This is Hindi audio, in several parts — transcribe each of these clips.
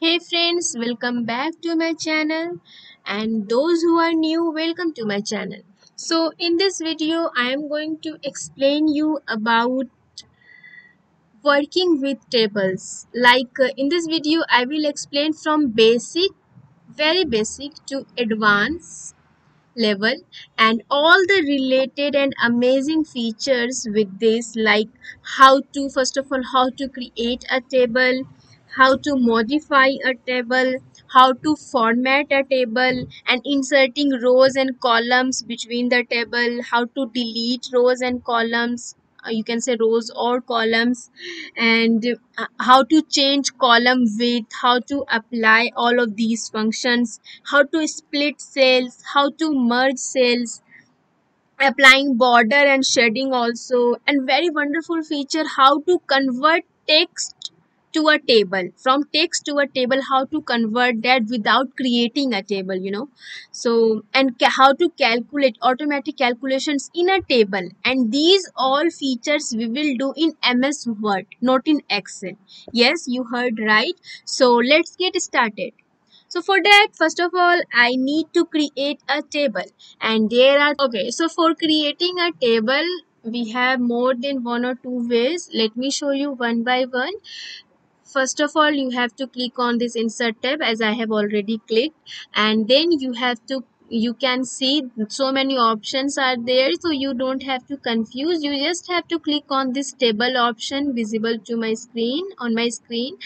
Hey friends, welcome back to my channel, and those who are new, welcome to my channel. So in this video I am going to explain you about working with tables. In this video I will explain from basic, very basic to advanced level and all the related and amazing features with this, like how to, first of all, how to create a table, how to modify a table, how to format a table, and inserting rows and columns between the table, how to delete rows and columns, you can say rows or columns, and how to change column width, how to apply all of these functions, how to split cells, how to merge cells, applying border and shading also, and very wonderful feature, how to convert text to a table, from text to a table, how to convert that without creating a table. So and how to calculate automatic calculations in a table, and these all features we will do in MS Word, not in Excel. Yes, you heard right. So let's get started. So for that, first of all, I need to create a table, and there are, okay, so for creating a table we have more than one or two ways. Let me show you one by one. First of all, you have to click on this insert tab, as I have already clicked, and then you can see so many options are there, so you don't have to confuse. You just have to click on this table option visible to my screen, on my screen,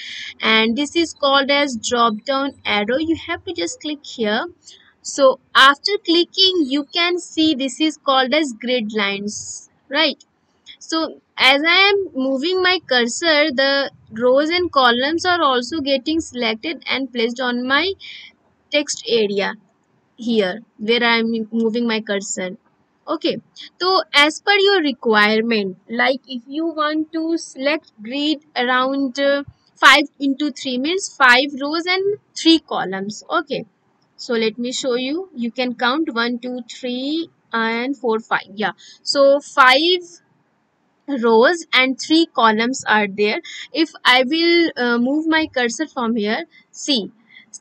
and this is called as drop down arrow. You have to just click here. So after clicking, you can see this is called as grid lines, right? So as I am moving my cursor, the rows and columns are also getting selected and placed on my text area here where I am moving my cursor. Okay, so as per your requirement, like if you want to select grid around 5 into 3 means 5 rows and 3 columns. Okay, so let me show you. You can count 1, 2, 3 and 4, 5. Yeah, so 5 rows and 3 columns are there. If I will move my cursor from here, see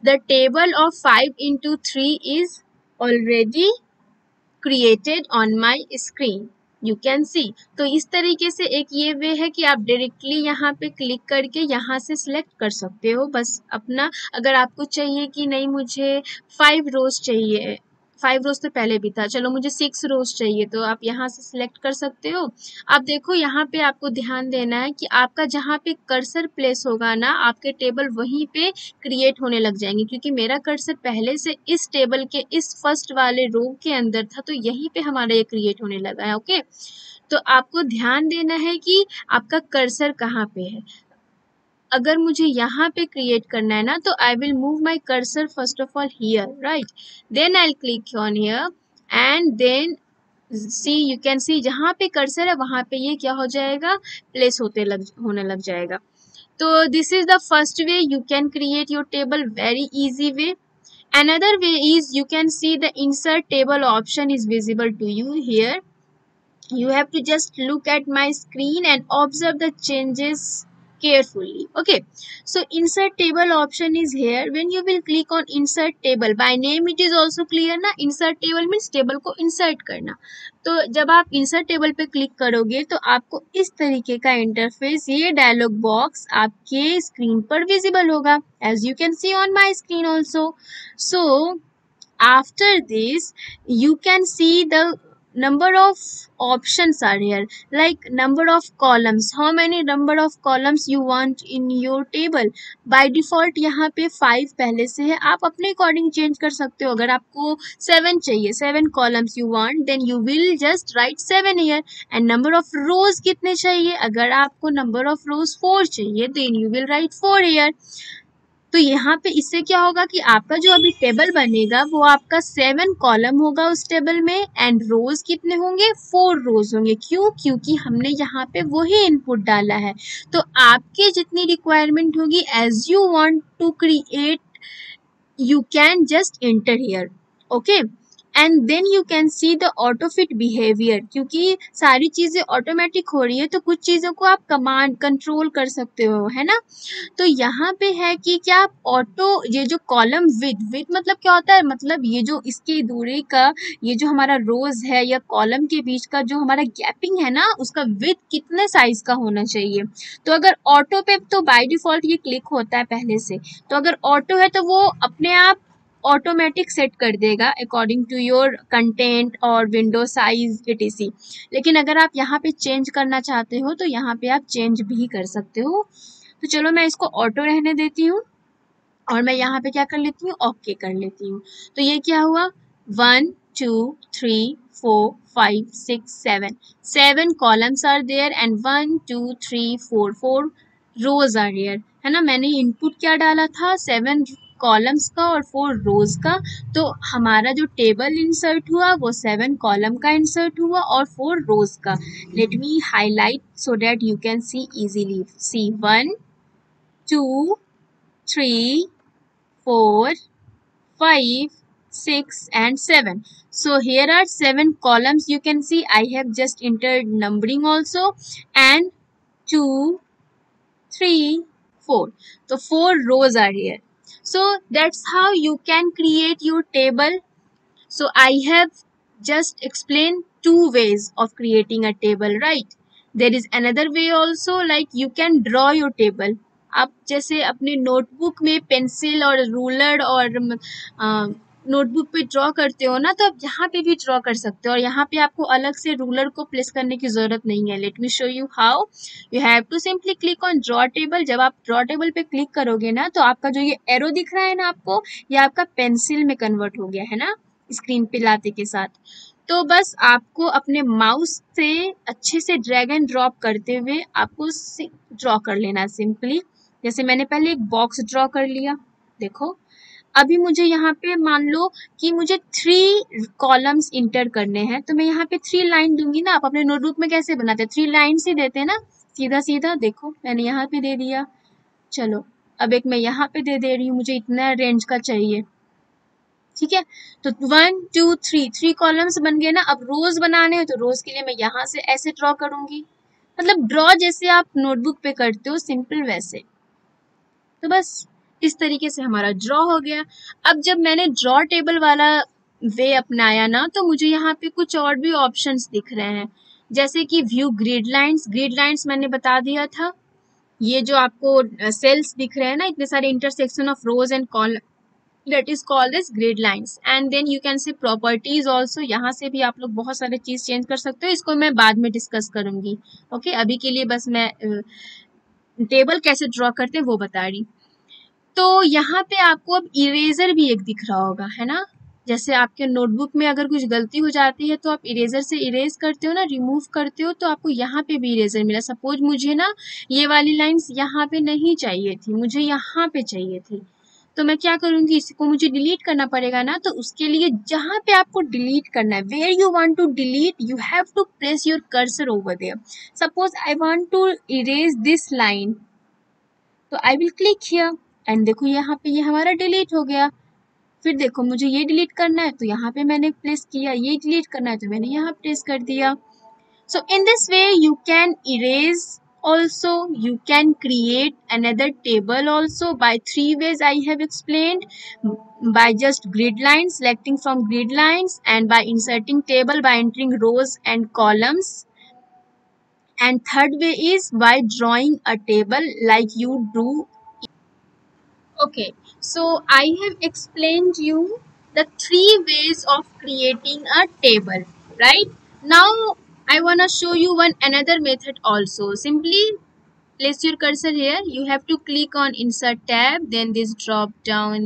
the table of 5 into 3 is already created on my screen. You can see. तो इस तरीके से एक ये वे है कि आप डायरेक्टली यहाँ पे क्लिक करके यहाँ से सिलेक्ट कर सकते हो बस अपना। अगर आपको चाहिए कि नहीं मुझे 5 रोज चाहिए, 5 रोज तो पहले भी था, चलो मुझे 6 रोज चाहिए, तो आप यहाँ से सिलेक्ट कर सकते हो। अब देखो यहाँ पे आपको ध्यान देना है कि आपका जहाँ पे कर्सर प्लेस होगा ना, आपके टेबल वहीं पे क्रिएट होने लग जाएंगे, क्योंकि मेरा कर्सर पहले से इस टेबल के इस फर्स्ट वाले रो के अंदर था, तो यहीं पे हमारा ये क्रिएट होने लगा है। ओके, तो आपको ध्यान देना है कि आपका कर्सर कहाँ पे है। अगर मुझे यहाँ पे क्रिएट करना है ना, तो I will move my cursor first of all here, right, then I click on here and then see, you can see जहाँ पे कर्सर है वहां पे ये क्या हो जाएगा, प्लेस होने लग जाएगा। तो this is the first way you can create your table, very easy way. Another way is you can see the insert table option is visible to you here. You have to just look at my screen and observe the changes carefully. Okay, so insert table option is here. When you will click on insert table, by name it is also clear ना, insert table means table को insert करना। तो जब आप insert table पे क्लिक करोगे तो आपको इस तरीके का इंटरफेस, ये डायलॉग बॉक्स आपके स्क्रीन पर विजिबल होगा, as you can see on my screen also. So after this you can see the number of options are here, like number of columns, how many number of columns you want in your table. by default यहाँ पे 5 पहले से है, आप अपने अकॉर्डिंग चेंज कर सकते हो। अगर आपको 7 चाहिए, 7 columns you want, then you will just write 7 here. and number of rows कितने चाहिए, अगर आपको number of rows 4 चाहिए, then you will write 4 here. तो यहाँ पे इससे क्या होगा कि आपका जो अभी टेबल बनेगा वो आपका 7 कॉलम होगा उस टेबल में, एंड रोज कितने होंगे, 4 रोज होंगे। क्यों, क्योंकि हमने यहाँ पे वही इनपुट डाला है। तो आपके जितनी रिक्वायरमेंट होगी, as you want to create, you can just enter here. Okay, and then you can see the auto fit behaviour, क्योंकि सारी चीजें ऑटोमेटिक हो रही है तो कुछ चीजों को आप कमांड कंट्रोल कर सकते हो, है ना। तो यहाँ पे है कि क्या आप ऑटो, ये जो कॉलम विथ मतलब क्या होता है, मतलब ये जो इसकी दूरी का, ये जो हमारा रोज है या कॉलम के बीच का जो हमारा गैपिंग है ना, उसका विथ कितने साइज का होना चाहिए। तो अगर ऑटो पे तो बाय डिफॉल्ट ये क्लिक होता है पहले से, तो अगर ऑटो है तो वो अपने आप ऑटोमेटिक सेट कर देगा अकॉर्डिंग टू योर कंटेंट और विंडो साइज etc। लेकिन अगर आप यहाँ पे चेंज करना चाहते हो तो यहाँ पे आप चेंज भी कर सकते हो। तो चलो मैं इसको ऑटो रहने देती हूँ और मैं यहाँ पे क्या कर लेती हूँ, ओके कर लेती हूँ। तो ये क्या हुआ, 1 2 3 4 5 6 7 7 columns are there and 1 2 3 4 rows are there, है ना। मैंने इनपुट क्या डाला था, 7 कॉलम्स का और 4 रोज का। तो हमारा जो टेबल इंसर्ट हुआ वो 7 कॉलम का इंसर्ट हुआ और 4 रोज का। Let me highlight so that you can see easily. See 1 2 3 4 5 6 and 7. So here are 7 columns. You can see I have just entered numbering also, and 2 3 4. So 4 rows are here. So that's how you can create your table. So I have just explained 2 ways of creating a table, right? There is another way also, like you can draw your table. आप जैसे अपने नोटबुक में पेंसिल और रूलर और नोटबुक पे ड्रॉ करते हो ना, तो आप यहाँ पे भी ड्रॉ कर सकते हो और यहाँ पे आपको अलग से रूलर को प्लेस करने की जरूरत नहीं है। Let me show you how. You have to simply click on draw table. जब आप ड्रॉ टेबल पे क्लिक करोगे ना, तो आपका जो ये एरो दिख रहा है ना आपको, ये आपका पेंसिल में कन्वर्ट हो गया है ना स्क्रीन पे लाते के साथ। तो बस आपको अपने माउस से अच्छे से ड्रैग एंड ड्रॉप करते हुए आपको ड्रॉ कर लेना सिंपली। जैसे मैंने पहले एक बॉक्स ड्रॉ कर लिया, देखो। अभी मुझे यहाँ पे मान लो कि मुझे 3 कॉलम्स इंटर करने हैं, तो मैं यहाँ पे 3 लाइन दूंगी ना। आप अपने नोटबुक में कैसे बनाते हैं, 3 लाइन्स ही देते हैं ना, सीधा सीधा। देखो मैंने यहाँ पे दे दिया। चलो अब एक मैं यहाँ पे दे रही हूँ, मुझे इतना रेंज का चाहिए, ठीक है। तो 1 2 3 कॉलम्स बन गए ना। अब रोज बनाने हैं तो रोज के लिए मैं यहाँ से ऐसे ड्रॉ करूंगी, मतलब ड्रॉ जैसे आप नोटबुक पे करते हो सिंपल वैसे। तो बस इस तरीके से हमारा ड्रॉ हो गया। अब जब मैंने ड्रॉ टेबल वाला वे अपनाया ना, तो मुझे यहाँ पे कुछ और भी ऑप्शंस दिख रहे हैं, जैसे कि view grid lines. Grid lines मैंने बता दिया था, ये जो आपको सेल्स दिख रहे हैं ना, इतने सारे intersection of rose and column, that is called as grid lines। and then you can see properties also। यहाँ से भी आप लोग बहुत सारे चीज चेंज कर सकते हो, इसको मैं बाद में डिस्कस करूंगी। ओके अभी के लिए बस मैं टेबल कैसे ड्रॉ करते हैं वो बता रही। तो यहाँ पे आपको अब इरेजर भी एक दिख रहा होगा, है ना। जैसे आपके नोटबुक में अगर कुछ गलती हो जाती है तो आप इरेजर से इरेज करते हो ना, रिमूव करते हो, तो आपको यहाँ पे भी इरेजर मिला। सपोज मुझे ना ये वाली लाइंस यहाँ पे नहीं चाहिए थी, मुझे यहाँ पे चाहिए थी, तो मैं क्या करूंगी, इसको मुझे डिलीट करना पड़ेगा ना। तो उसके लिए जहां पे आपको डिलीट करना है, where you want to delete, you have to place your cursor over there. Suppose I want to erase this line, तो I will click here and देखो यहाँ पे ये हमारा डिलीट हो गया। फिर देखो मुझे ये डिलीट करना है तो यहाँ पे मैंने प्लेस किया, ये डिलीट करना है तो मैंने यहाँ प्लेस कर दिया। So in this way you can erase also, you can create another table also by 3 ways I have explained: by just grid lines, selecting from grid lines, and by inserting table by entering rows and columns, and third way is by drawing a table like you do. Okay, so I have explained you the 3 ways of creating a table, right? Now I wanna show you one another method also. Simply place your cursor here. You have to click on insert tab, then this drop down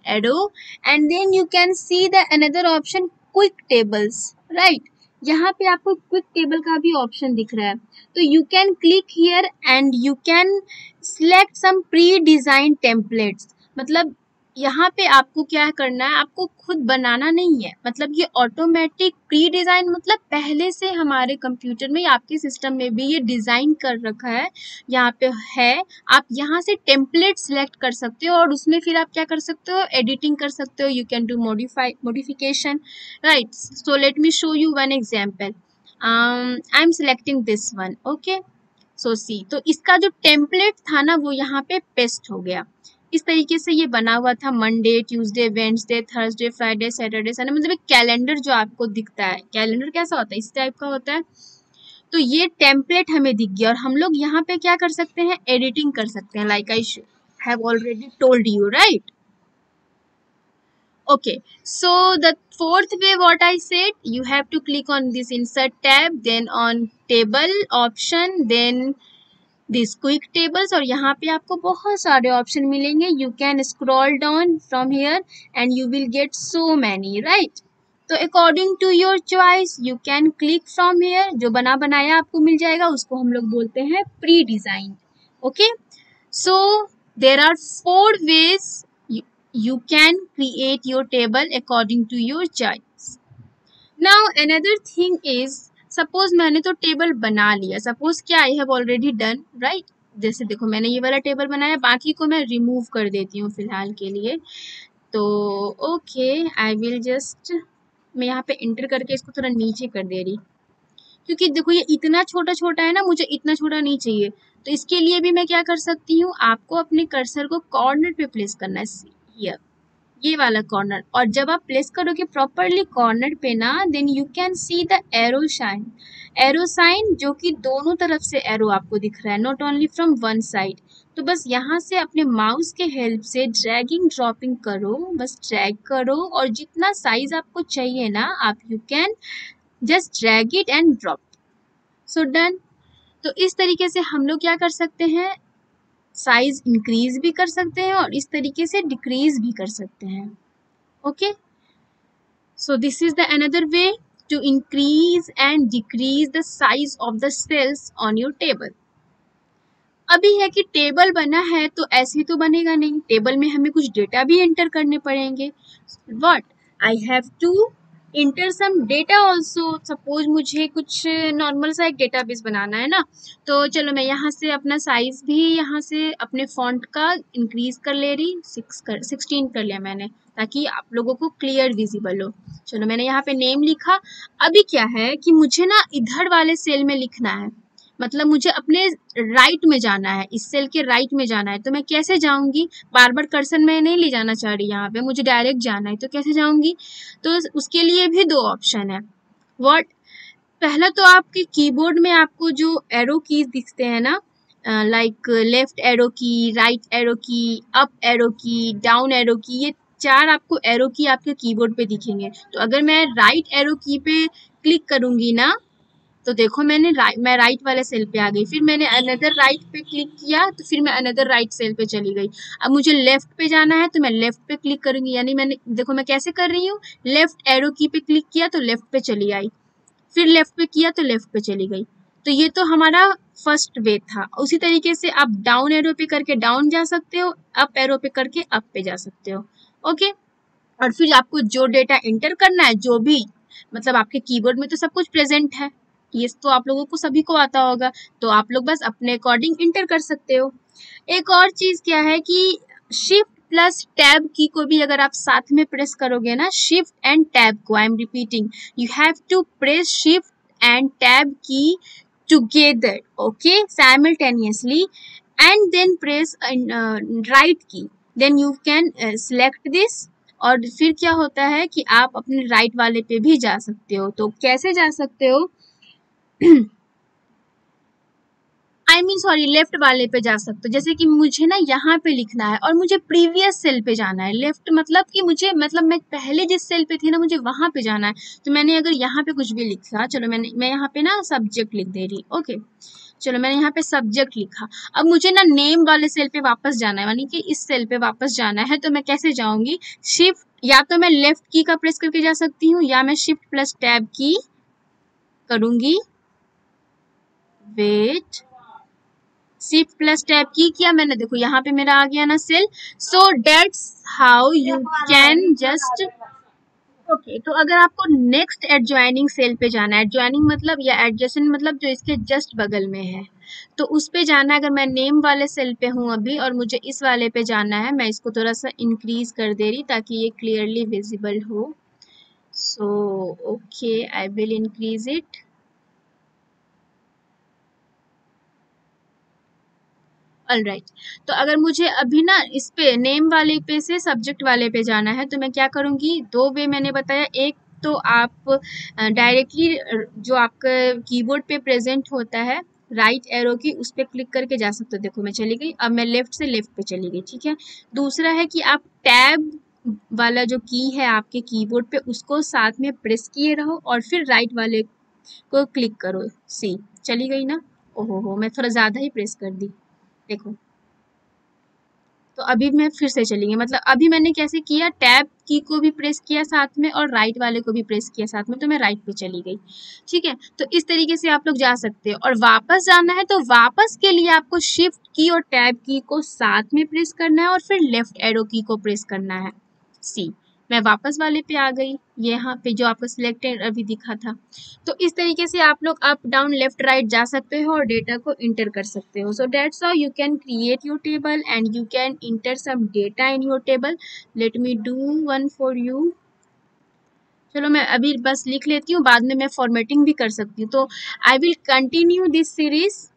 arrow, and then you can see the another option, quick tables, right? यहाँ पे आपको क्विक टेबल का भी ऑप्शन दिख रहा है, तो you can click here and you can select some pre design templates. मतलब यहाँ पे आपको क्या करना है, आपको खुद बनाना नहीं है, मतलब ये ऑटोमेटिक प्री डिजाइन, मतलब पहले से हमारे कंप्यूटर में, आपके सिस्टम में भी ये डिजाइन कर रखा है, यहाँ पे है। आप यहाँ से टेम्पलेट सिलेक्ट कर सकते हो और उसमें फिर आप क्या कर सकते हो, एडिटिंग कर सकते हो, you can do modification, right. So let me show you one example. I am selecting this one, okay. So see, तो इसका जो टेम्पलेट था ना वो यहाँ पे पेस्ट हो गया। इस तरीके से ये बना हुआ था, Monday, Tuesday, Wednesday, Thursday, Friday, Saturday, Sunday, मतलब एक कैलेंडर जो आपको दिखता है। कैलेंडर कैसा होता है, इस टाइप का होता है। तो ये टेम्पलेट हमें दिख गया और हम लोग यहाँ पे क्या कर सकते हैं, एडिटिंग कर सकते हैं, like I have already told you, right. Okay, so the fourth way, what I said, you have to click on this insert tab, then on table option, then this quick tables, और यहाँ पे आपको बहुत सारे ऑप्शन मिलेंगे। You can scroll down from here and you will get so many, right. तो according to your choice you can click from here, जो बना बनाया आपको मिल जाएगा, उसको हम लोग बोलते हैं pre design. Okay, so there are 4 ways you can create your table according to your choice. Now another thing is, suppose मैंने तो टेबल बना लिया, सपोज क्या I have already done, right. जैसे देखो मैंने ये वाला टेबल बनाया, बाकी को मैं रिमूव कर देती हूँ फिलहाल के लिए। तो ओके, आई विल जस्ट, मैं यहाँ पे इंटर करके इसको थोड़ा नीचे कर दे रही, क्योंकि देखो ये इतना छोटा छोटा है ना, मुझे इतना छोटा नहीं चाहिए। तो इसके लिए भी मैं क्या कर सकती हूँ, आपको अपने कर्सर को कॉर्नर पे प्लेस करना है, ये वाला कॉर्नर, और जब आप प्लेस करोगे प्रॉपरली कॉर्नर पे ना, then you can see the arrow sign, जो कि दोनों तरफ से एरो आपको दिख रहा है, not only from one side. तो बस यहाँ से अपने माउस के हेल्प से ड्रैगिंग ड्रॉपिंग करो, बस ड्रैग करो, और जितना साइज आपको चाहिए ना, आप you can just drag it and drop, so done. तो इस तरीके से हम लोग क्या कर सकते हैं, साइज इंक्रीज भी कर सकते हैं और इस तरीके से डिक्रीज भी कर सकते हैं। Okay, so this is the another way to increase and decrease the size of the cells on your table. अभी है कि टेबल बना है तो ऐसे ही तो बनेगा नहीं, टेबल में हमें कुछ डेटा भी एंटर करने पड़ेंगे। What, I have to enter some data also. Suppose मुझे कुछ नॉर्मल सा एक डेटाबेस बनाना है ना, तो चलो मैं यहाँ से अपना साइज भी यहाँ से अपने फॉन्ट का इंक्रीज कर ले रही, 16 कर लिया मैंने, ताकि आप लोगों को क्लियर विजिबल हो। चलो मैंने यहाँ पे नेम लिखा। अभी क्या है कि मुझे ना इधर वाले सेल में लिखना है, मतलब मुझे अपने राइट में जाना है, इस सेल के राइट में जाना है। तो मैं कैसे जाऊंगी, बार बार कर्सर में नहीं ले जाना चाह रही, यहाँ पे मुझे डायरेक्ट जाना है, तो कैसे जाऊंगी। तो उसके लिए भी 2 ऑप्शन है। व्हाट, पहला तो आपके कीबोर्ड में आपको जो एरो कीज दिखते हैं ना, लाइक लेफ्ट एरो की, राइट एरो की, अप एरो की, डाउन एरो की, ये 4 आपको एरो की आपके कीबोर्ड पे दिखेंगे। तो अगर मैं राइट एरो की पे क्लिक करूंगी ना, तो देखो मैं राइट वाले सेल पे आ गई, फिर मैंने अनदर राइट पे क्लिक किया, तो फिर मैं अनदर राइट सेल पे चली गई। अब मुझे लेफ्ट पे जाना है तो मैं लेफ्ट पे क्लिक करूंगी, यानी मैंने देखो मैं कैसे कर रही हूँ, लेफ्ट एरो की पे क्लिक किया तो लेफ्ट पे चली आई, फिर लेफ्ट पे किया तो लेफ्ट पे चली गई। तो ये तो हमारा फर्स्ट वे था। उसी तरीके से आप डाउन एरो पे करके डाउन जा सकते हो, अप एरो पे करके अप पे जा सकते हो। ओके, और फिर आपको जो डेटा एंटर करना है, जो भी, मतलब आपके कीबोर्ड में तो सब कुछ प्रेजेंट है, ये तो आप लोगों को सभी को आता होगा, तो आप लोग बस अपने अकॉर्डिंग इंटर कर सकते हो। एक और चीज क्या है कि शिफ्ट प्लस टैब की को भी अगर आप साथ में प्रेस करोगे ना, शिफ्ट एंड टैब को, I am repeating, you have to press shift and tab key together, okay, simultaneously, and then press right key, then you can select this, और फिर क्या होता है कि आप अपने राइट वाले पे भी जा सकते हो। तो कैसे जा सकते हो, सॉरी, लेफ्ट वाले पे जा सकते हो। जैसे कि मुझे ना यहाँ पे लिखना है और मुझे प्रीवियस सेल पे जाना है, लेफ्ट मतलब कि मुझे, मतलब मैं पहले जिस सेल पे थी ना, मुझे वहां पे जाना है। तो मैंने अगर यहाँ पे कुछ भी लिखा, चलो मैं यहाँ पे ना सब्जेक्ट लिख दे रही, ओके, चलो मैंने यहाँ पे सब्जेक्ट लिखा। अब मुझे ना नेम वाले सेल पे वापस जाना है, यानी कि इस सेल पे वापस जाना है, तो मैं कैसे जाऊंगी, शिफ्ट, या तो मैं लेफ्ट की का प्रेस करके जा सकती हूँ, या मैं शिफ्ट प्लस टैब की करूंगी, वेट, शिफ्ट प्लस टैब की किया मैंने, देखो यहाँ पे मेरा आ गया ना cell. So that's how you can just okay. तो अगर आपको नेक्स्ट एडजॉइनिंग सेल पे जाना है, एडजॉइनिंग मतलब या एडजेसेंट मतलब जो इसके जस्ट बगल में है, तो उस पे जाना है। अगर मैं नेम वाले सेल पे हूँ अभी और मुझे इस वाले पे जाना है, मैं इसको थोड़ा सा इंक्रीज कर दे रही ताकि ये क्लियरली विजिबल हो। So okay, I will increase it. Alright, तो अगर मुझे अभी ना इस पे नेम वाले पे से सब्जेक्ट वाले पे जाना है, तो मैं क्या करूँगी, दो वे मैंने बताया। एक तो आप डायरेक्टली जो आपका कीबोर्ड पे प्रेजेंट होता है राइट एरो की, उस पर क्लिक करके जा सकते हो। देखो मैं चली गई, अब मैं लेफ्ट से लेफ्ट पे चली गई, ठीक है। दूसरा है कि आप टैब वाला जो की है आपके कीबोर्ड पे, उसको साथ में प्रेस किए रहो और फिर राइट वाले को क्लिक करो। सी चली गई ना। ओहो हो, मैं थोड़ा ज़्यादा ही प्रेस कर दी, देखो। तो अभी मैं फिर से चलेंगे, मतलब अभी मैंने कैसे किया, टैब की को भी प्रेस किया साथ में और राइट वाले को भी प्रेस किया साथ में, तो मैं राइट पे चली गई, ठीक है। तो इस तरीके से आप लोग जा सकते हो। और वापस जाना है तो वापस के लिए आपको शिफ्ट की और टैब की को साथ में प्रेस करना है और फिर लेफ्ट एरो की को प्रेस करना है। सी, मैं वापस वाले पे आ गई, यहाँ पे जो आपको सिलेक्टेड अभी दिखा था। तो इस तरीके से आप लोग अप डाउन लेफ्ट राइट जा सकते हो और डेटा को इंटर कर सकते हो। So that's how you can create your table and you can enter some data in your table. Let me do one for you. चलो मैं अभी बस लिख लेती हूँ, बाद में मैं फॉर्मेटिंग भी कर सकती हूँ। तो I will continue this series,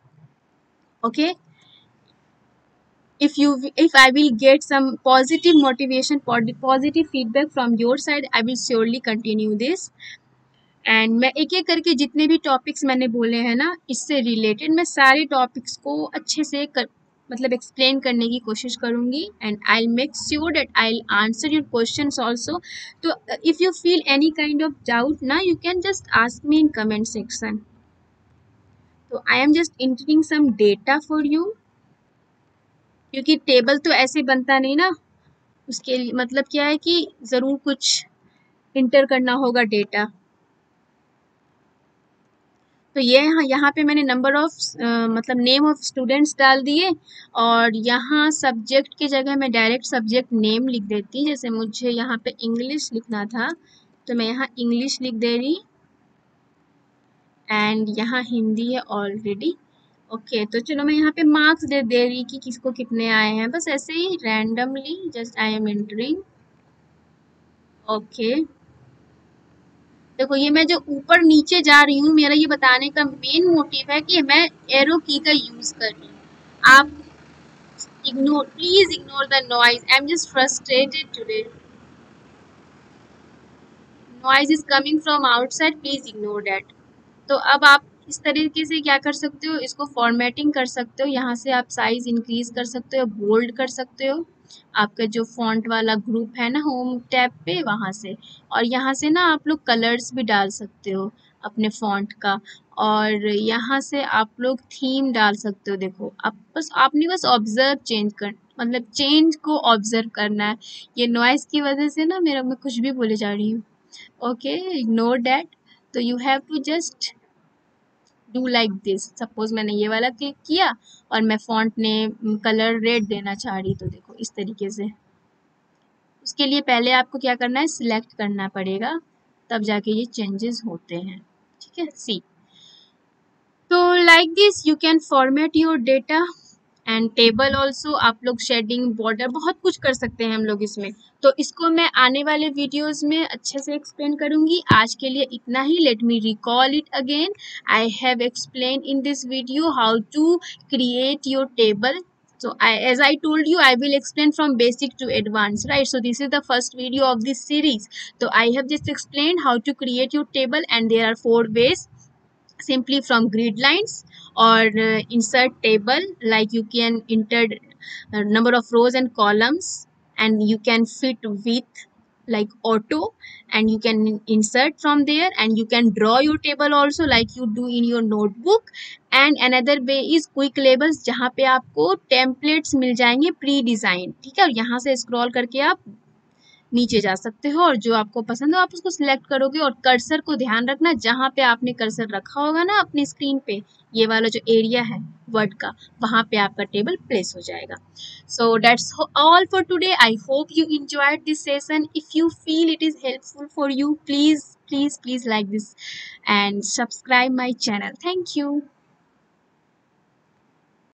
okay. If I will get some positive motivation, positive feedback from your side, I will surely continue this. And मैं एक एक करके जितने भी टॉपिक्स मैंने बोले हैं ना इससे रिलेटेड, मैं सारे टॉपिक्स को अच्छे से मतलब एक्सप्लेन करने की कोशिश करूँगी। And I will make sure that I will answer your questions also. तो if you feel any kind of doubt ना, you can just ask me in comment section. तो I am just entering some data for you, क्योंकि टेबल तो ऐसे बनता नहीं ना, उसके लिए मतलब क्या है कि ज़रूर कुछ इंटर करना होगा डेटा। तो ये यहाँ पे मैंने नंबर ऑफ मतलब नेम ऑफ स्टूडेंट्स डाल दिए, और यहाँ सब्जेक्ट की जगह मैं डायरेक्ट सब्जेक्ट नेम लिख देती। जैसे मुझे यहाँ पे इंग्लिश लिखना था तो मैं यहाँ इंग्लिश लिख दे रही, एंड यहाँ हिंदी है ऑलरेडी, ओके। तो चलो मैं यहाँ पे मार्क्स दे रही कि किसको कितने आए हैं, बस ऐसे ही randomly just I am entering, okay. देखो ये मैं जो ऊपर नीचे जा रही हूँ, मेरा ये बताने का मेन मोटिव है कि मैं एरो की का यूज कर रही हूँ। आप please ignore the noise, I am just frustrated today, noise is coming from outside, please ignore that. तो अब आप इस तरीके से क्या कर सकते हो, इसको फॉर्मेटिंग कर सकते हो। यहाँ से आप साइज इंक्रीज कर सकते हो, बोल्ड कर सकते हो, आपका जो फॉन्ट वाला ग्रुप है ना होम टैब पे, वहाँ से। और यहाँ से ना आप लोग कलर्स भी डाल सकते हो अपने फॉन्ट का, और यहाँ से आप लोग थीम डाल सकते हो। देखो आप बस आपने बस ऑब्जर्व चेंज कर मतलब चेंज को ऑब्जर्व करना है। ये नॉइस की वजह से ना मेरा मैं कुछ भी बोले जा रही हूँ, ओके, इग्नोर दैट। तो you have to just do like this. Suppose मैंने ये वाला क्लिक किया और मैं फॉन्ट ने कलर रेड देना चाह रही, तो देखो इस तरीके से। उसके लिए पहले आपको क्या करना है, सिलेक्ट करना पड़ेगा, तब जाके ये चेंजेस होते हैं, ठीक है। सी, तो like this you can format your data and table also. आप लोग शेडिंग, बॉर्डर, बहुत कुछ कर सकते हैं हम लोग इसमें। तो इसको मैं आने वाले वीडियोस में अच्छे से एक्सप्लेन करूंगी। आज के लिए इतना ही। Let me recall it again. I have explain in this video how to create your table. So as I told you, I will explain from basic to advanced, right? So this is the first video of this series. So I have just explained how to create your table, and there are 4 ways. Simply from grid lines or insert table, like you can enter number of rows and columns, and you can fit with like auto, and you can insert from there, and you can draw your table also like you do in your notebook. And another way is quick labels, जहाँ पे आपको templates मिल जाएंगे प्री डिजाइन, ठीक है। और यहाँ से स्क्रॉल करके आप नीचे जा सकते हो और जो आपको पसंद हो आप उसको सिलेक्ट करोगे और कर्सर को ध्यान रखना जहाँ पे आपने कर्सर रखा होगा ना अपनी स्क्रीन पे, ये वाला जो एरिया है वर्ड का, वहाँ पे आपका टेबल प्लेस हो जाएगा. So that's all for today. I hope you enjoyed this session. If you feel it is helpful for you, please like this and subscribe my channel. Thank you.